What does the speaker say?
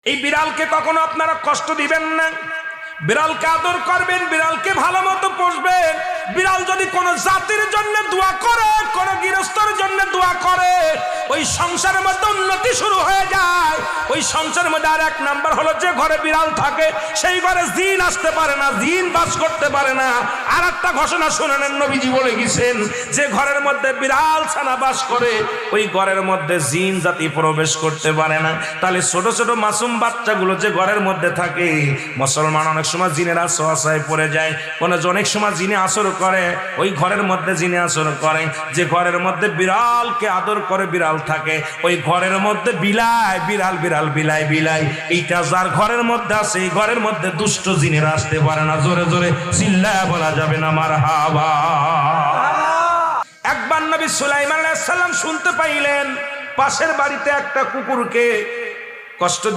এই বিড়ালকে কখনো আপনারা কষ্ট দিবেন না, বিড়ালকে আদর করবেন, বিড়ালকে ভালো মতো পুষবেন। বিড়াল যদি কোনো জাতির জন্য দোয়া করে, কোনো গৃহস্থর জন্য দোয়া করে, ওই সংসারের মধ্যে উন্নতি শুরু হয়ে যায়। ওই সংসারের মধ্যে আর এক নাম্বার হলো, যে ঘরে বিড়াল থাকে সেই ঘরে জিন আসতে পারে না, জিন বাস করতে পারে না। আর একটা ঘোষণা শুনেন, নবীজি বলে গেছেন, যে ঘরের মধ্যে বিড়াল ছানা বাস করে ওই ঘরের মধ্যে জিন জাতি প্রবেশ করতে পারে না। তাহলে ছোট ছোট মাসুম বাচ্চাগুলো যে ঘরের মধ্যে থাকে, মুসলমান অনেক সময় জিনের আশ্রয় পড়ে যায়, অনেক সময় জিনে আসর করে, ওই ঘরের মধ্যে জিনে আসর করে। যে ঘরের মধ্যে বিড়ালকে আদর করে বিড়াল থাকে, ওই ঘরের মধ্যে বিলাই বিড়াল বিড়াল বিলাই বিলাই, এইটা যার ঘরের মধ্যে আছে এই ঘরের মধ্যে দুষ্ট জিনেরা আসতে পারে না। জোরে জোরে চিল্লায়া বলা যাবে না মারহাবা। একবার নবী সুলাইমান আলাইহিস সালাম শুনতে পাইলেন পাশের বাড়িতে একটা কুকুরকে কষ্ট দিয়ে